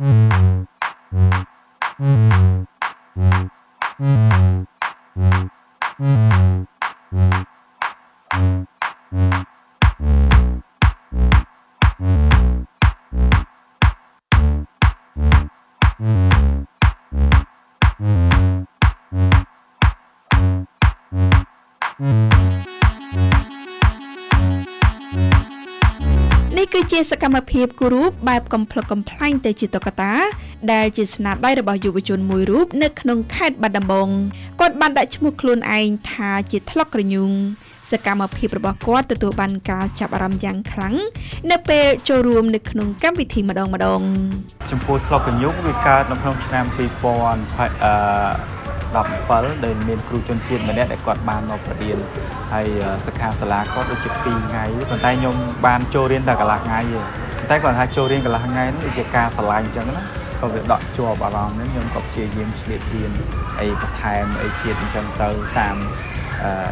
នេះគឺជាសកម្មភាពគូររូបបែបកំប្លុកកំប្លែងទៅជាតុក្កតាដែលជាស្នាដៃរបស់យុវជនមួយរូបនៅក្នុងខេត្តបាត់ដំបងគាត់បានដាក់ឈ្មោះខ្លួនឯងថាជាថ្លុកក្រញូងសកម្មភាពរបស់គាត់ទទួលបានការចាប់អារម្មណ៍យ៉ាងខ្លាំងនៅពេលចូលរួមនៅក្នុងកម្មវិធីម្ដងចំពោះថ្លុកក្រញូងវាកើតនៅក្នុងឆ្នាំ2017ដែលមានគ្រូជនជាតិម្នាក់ដែលគាត់បានមកប្ររៀនហើយសិក្ខាសាលាគាត់ដូចជា2ថ្ងៃប៉ុន្តែខ្ញុំបានចូលរៀនតែកន្លះថ្ងៃទេប៉ុន្តែគាត់ថាចូលរៀនកន្លះថ្ងៃនោះជាការឆ្លាញ់អញ្ចឹងណាក៏វាដកជាប់អារម្មណ៍ហ្នឹងខ្ញុំក៏ព្យាយាមឆ្លៀតរៀនអីបន្ថែមអីទៀតអញ្ចឹងទៅតាម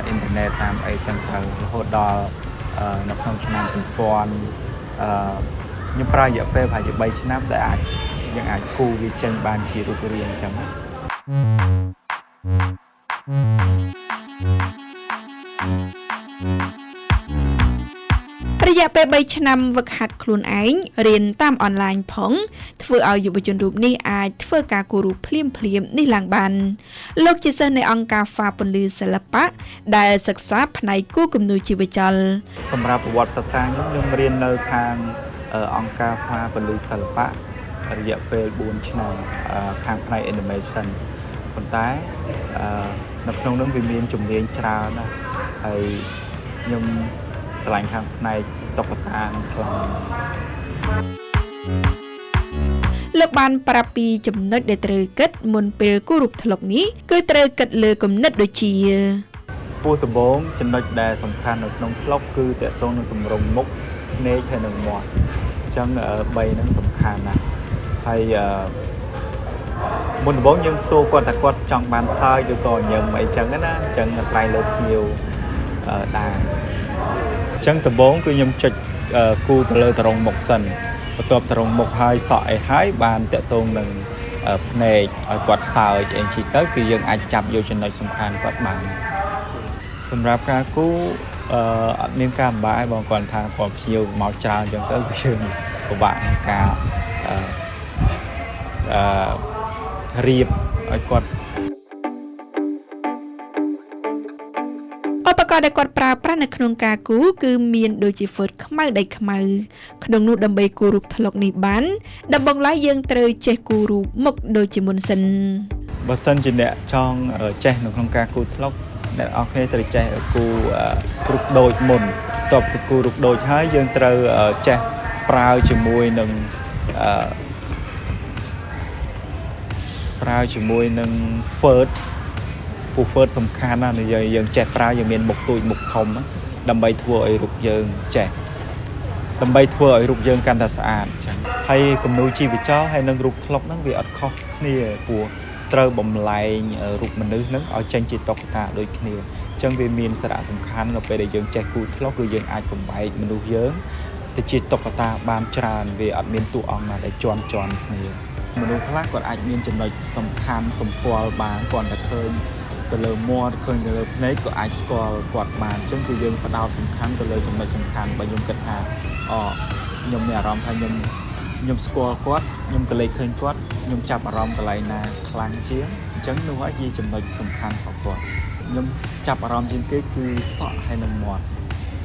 អ៊ីនធឺណិតតាមអីចឹងទៅរហូតដល់នៅក្នុងឆ្នាំ2000ខ្ញុំប្រើរយៈពេលប្រហែលជា3ឆ្នាំដែលយើងអាចគូវាចេញបានជារូបរាងអញ្ចឹងរយៈពេល3ឆ្នាំវឹកហាត់ខ្លួនឯងរៀនតាមអនឡាញផងធ្វើឲ្យយុវជនរូបនេះអាចធ្វើការគូររូបភ្លាមនេះឡើងបានលោកជាសិស្សនៃអង្គការ FA ពន្លឺសិល្បៈដែលសិក្សាផ្នែកគូរគំនូរជីវចលសម្រាប់ប្រវត្តិសិក្សាខ្ញុំរៀននៅខាងអង្គការ FA ពន្លឺសិល្បៈរយៈពេល4ឆ្នាំខាងផ្នែក animation ប៉ុន្តែនៅក្នុងនោះវាមានជំនាញច្រើនណាស់ហើយខ្ញុំឆ្លាញ់ខាងផ្នែកតុក្កតាខ្លាំងលោកបានប្រាប់ពីចំណុចដែលត្រូវគិតមុនពេលគូររូបថ្លុកនេះគឺត្រូវគិតលើគំនិតដូចជាពោះដំបូងចំណុចដែលសំខាន់នៅក្នុងថ្លុកគឺតកតងនឹងទម្រង់មុខភ្នែកហើយនិងមាត់អញ្ចឹង3ហ្នឹងសំខាន់ណាស់ហើយមុនដំបូងយើងសួរគាត់ថាគាត់ចង់បានសើចឬក៏ញឹមអីចឹងណាអញ្ចឹងអាស្រ័យលើភ្ញៀវដែរអញ្ចឹងដំបូងគឺខ្ញុំចុចគូទៅលើទរង់មុខសិនបន្ទាប់ទរង់មុខហើយសក់អីហើយបានតកតងនឹងភ្នែកឲ្យគាត់សើចអីជីទៅគឺយើងអាចចាប់យកចំណុចសំខាន់គាត់បានសម្រាប់ការគូអត់មានការលំបាកបងគាត់ថាគាត់ភ្ញៀវមកច្រើនអញ្ចឹងទៅគឺយើងពិបាកក្នុងការរៀបឲ្យគាត់ឧបករណ៍ដែលគាត់ប្រើប្រាស់នៅក្នុងការគូរគឺមានដូចជាហ្វឺតខ្មៅដៃខ្មៅក្នុងនោះដើម្បីគូររូបថ្លុកនេះបានដំបូងឡើយយើងត្រូវចេះគូររូបមុខដូចជាមុនសិនបើសិនជាអ្នកចង់ចេះនៅក្នុងការគូរថ្លុកអ្នកអរគ្នាត្រូវចេះគូររូបដូចមុនបន្ទាប់ពីគូររូបដូចហើយយើងត្រូវចេះប្រើជាមួយនឹងហ្វឺតពូហ្វឺតសំខាន់ណាស់យើងចេះប្រើយើងមានមុខទូចមុខធំដើម្បីធ្វើឲ្យរូបយើងចេះដើម្បីធ្វើឲ្យរូបយើងកាន់តែស្អាតអញ្ចឹងហើយគំនូរជីវចលហើយនឹងរូបថ្លុកហ្នឹងវាអត់ខុសគ្នាព្រោះត្រូវបំលែងរូបមនុស្សហ្នឹងឲ្យចេញជាតុក្កតាដូចគ្នាអញ្ចឹងវាមានសារៈសំខាន់នៅពេលដែលយើងចេះគូរថ្លុកគឺយើងអាចបំបែកមនុស្សយើងទៅជាតុក្កតាបានច្រើនវាអត់មានតួអង្គណាដែលជាន់គ្នាមនុស្សខ្លះគាត់អាចមានចំណុចសំខាន់សម្គាល់បានគាត់តែឃើញទៅលើមាត់ឃើញទៅលើភ្នែកក៏អាចស្គាល់គាត់បានអញ្ចឹងគឺយើងផ្ដោតសំខាន់ទៅលើចំណុចសំខាន់បើខ្ញុំគិតថាខ្ញុំមានអារម្មណ៍ថាខ្ញុំស្គាល់គាត់ខ្ញុំក៏លេចឃើញគាត់ខ្ញុំចាប់អារម្មណ៍កន្លែងណាខ្លាំងជាងអញ្ចឹងនោះហើយជាចំណុចសំខាន់របស់គាត់ខ្ញុំចាប់អារម្មណ៍ជាងគេគឺសក់ហើយនិងមាត់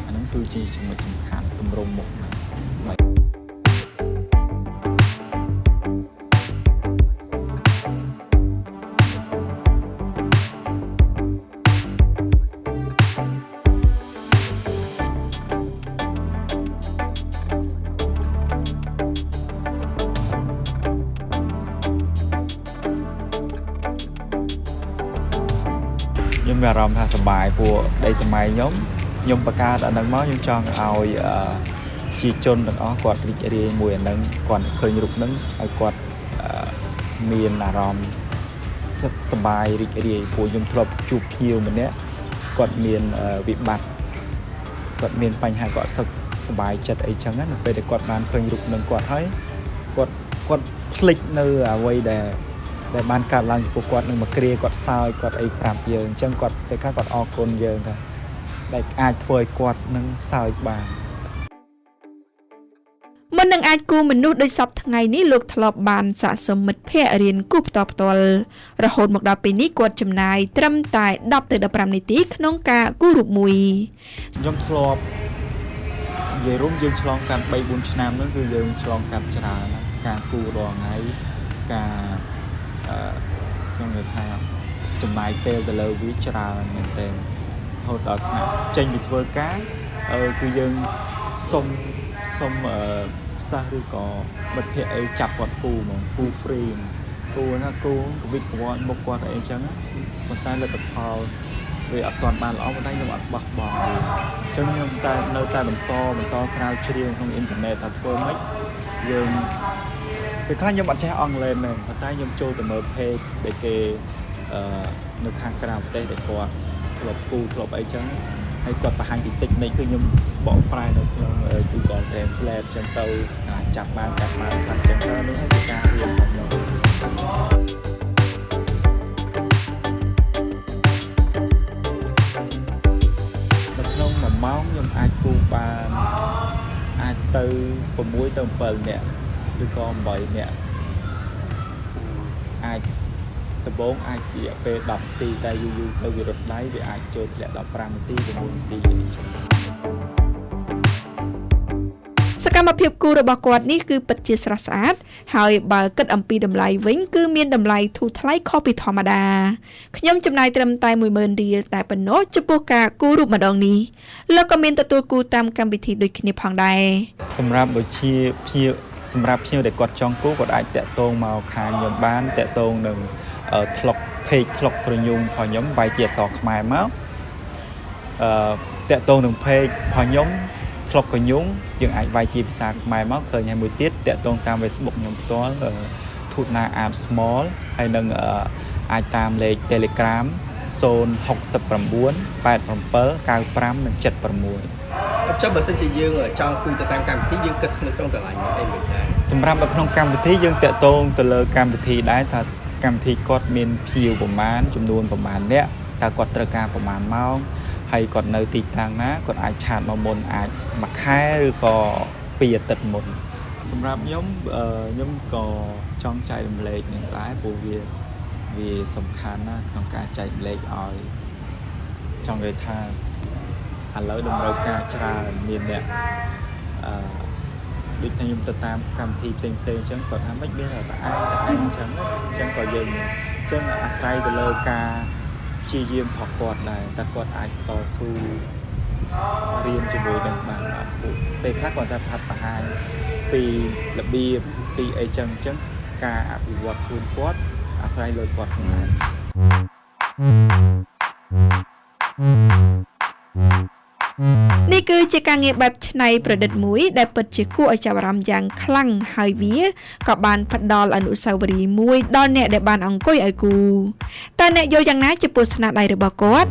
អាហ្នឹងគឺជាចំណុចសំខាន់ទម្រង់មុខហ្នឹងខ្ញុំមានអារម្មណ៍ថាសប្បាយព្រោះដីសម័យខ្ញុំបង្កើតអានឹងមកខ្ញុំចង់ឲ្យជាជនទាំងអស់គាត់រីករាយមួយអានឹងគាត់ឃើញរូបហ្នឹងឲ្យគាត់មានអារម្មណ៍សប្បាយរីករាយព្រោះខ្ញុំធ្លាប់ជួបភ្ញៀវម្នាក់គាត់មានវិបត្តិគាត់មានបញ្ហាគាត់សប្បាយចិត្តអីចឹងណាពេលដែលគាត់បានឃើញរូបហ្នឹងគាត់ហើយគាត់ គាត់ភ្លេចនៅអ្វីដែលបានកាត់ឡើងចំពោះគាត់នឹងមកគ្រាគាត់សើចគាត់អីប្រាប់យើងអញ្ចឹងគាត់តែគាត់អរគុណយើងថាដែលអាចធ្វើឲ្យគាត់នឹងសើចបាន មុននឹងអាចគូមនុស្សដោយសពថ្ងៃនេះលោកធ្លាប់បានស័ក្តិសមមិត្តភ័ក្តិរៀនគូផ្ទាល់ផ្ទាល់រហូតមកដល់ពេលនេះគាត់ចំណាយត្រឹមតែ10ទៅ15នាទីក្នុងការគូរូបមួយ ខ្ញុំធ្លាប់និយាយរួមយើងឆ្លងកាត់ 3-4 ឆ្នាំហ្នឹងគឺយើងឆ្លងកាត់ច្រើនណាស់ការគូរាល់ថ្ងៃការខ្ញុំនិយាយថាចំណាយពេលទៅលើវាច្រើនមែនទែនរហូតដល់ថ្នាក់ចេញពីធ្វើការគឺយើងសុំសិស្សឬក៏មិត្តភ័ក្តិអីចាប់គាត់គូហ្មងគូ free គូណាគូកវិចកវល់មុខគាត់អីចឹងប៉ុន្តែលទ្ធផលវាអត់ទាន់បានល្អប៉ុន្តែខ្ញុំអត់បោះបង់ទេអញ្ចឹងខ្ញុំតែនៅតែបន្តស្រាវជ្រាវក្នុងអ៊ីនធឺណិតថាធ្វើម៉េចយើងពេលខ្លះខ្ញុំអត់ចេះអង់គ្លេសមែនប៉ុន្តែខ្ញុំចូលទៅមើល page ដែលគេនៅខាងក្រៅប្រទេសដែលគាត់ធ្លាប់គូធ្លាប់អីចឹងហើយគាត់បង្ហាញពី technique គឺខ្ញុំបកប្រែនៅក្នុង Google Translate ចឹងទៅចាប់បានខ្លះចឹងទៅនោះហើយជាការរៀនរបស់ខ្ញុំនៅក្នុង1ម៉ោងខ្ញុំអាចគូបានអាចទៅ6ទៅ7នាក់ឬក៏8នាក់អាចដំបូងអាចជាពេល10នាទីតែយូរទៅវារត់ដៃវាអាចចូលធ្លាក់ដល់5នាទី6នាទីអីចឹងសកម្មភាពគូរបស់គាត់នេះគឺពិតជាស្រស់ស្អាតហើយបើគិតអំពីតម្លៃវិញគឺមានតម្លៃធូរថ្លៃខុសពីធម្មតាខ្ញុំចំណាយត្រឹមតែ 10000 រៀលតែប៉ុណ្ណោះចំពោះការគូរូបម្ដងនេះលោកក៏មានទទួលគូតាមកម្មវិធីដូចគ្នាផងដែរសម្រាប់ដូចជាសម្រាប់ភ្ញៀវដែលគាត់ចង់គូគាត់អាចតាក់ទងមកខាងខ្ញុំបានតាក់ទងនឹងធ្លុក page ធ្លុកក្រញូងរបស់ខ្ញុំវាយជាអក្សរខ្មែរមកតាក់ទងនឹង page របស់ខ្ញុំធ្លុកក្រញូងយើងអាចវាយជាភាសាខ្មែរមកឃើញហើយមួយទៀតតាក់ទងតាម Facebook ខ្ញុំផ្ទាល់ធូតណា Art Small ហើយនឹងអាចតាមលេខ Telegram 069 87 95 និង76ចុះបើសិនជាយើងចង់គូទៅតាមកម្មវិធីយើងគិតក្នុងតម្លៃអីមិនដែរសម្រាប់នៅក្នុងកម្មវិធីយើងតាក់ទងទៅលើកម្មវិធីដែរថាកម្មវិធីគាត់មានភ្ញៀវប្រមាណចំនួនប្រមាណអ្នកតើគាត់ត្រូវការប្រមាណម៉ោងហើយគាត់នៅទីតាំងណាគាត់អាចឆាតមកមុនអាចមួយខែឬក៏2អាទិត្យមុនសម្រាប់ខ្ញុំក៏ចង់ចែករំលែកនឹងដែរព្រោះវាសំខាន់ណាស់ក្នុងការចែករំលែកឲ្យចង់និយាយថាឥឡូវតម្រូវការច្រើនមានអ្នកដូចថាខ្ញុំទៅតាមកម្មវិធីផ្សេងអញ្ចឹងគាត់ថាមិនមានតែឯងអញ្ចឹងក៏យើងអញ្ចឹងអាស្រ័យទៅលើការព្យាយាមរបស់គាត់ដែរតើគាត់អាចតស៊ូរៀនជាមួយនឹងបានអត់ពេលខ្លះគាត់ថាផាត់បង្ហាញពីរបៀបពីអីចឹងការអភិវឌ្ឍខ្លួនគាត់អាស្រ័យលើគាត់ផងដែរនេះគឺជាការងារបែបច្នៃប្រឌិតមួយដែលពិតជាគួរឲ្យចាប់អារម្មណ៍យ៉ាងខ្លាំងហើយវាក៏បានផ្ដល់អនុស្សាវរីយ៍មួយដល់អ្នកដែលបានអង្គុយឲ្យគូតើអ្នកយល់យ៉ាងណាចំពោះស្នាដៃរបស់គាត់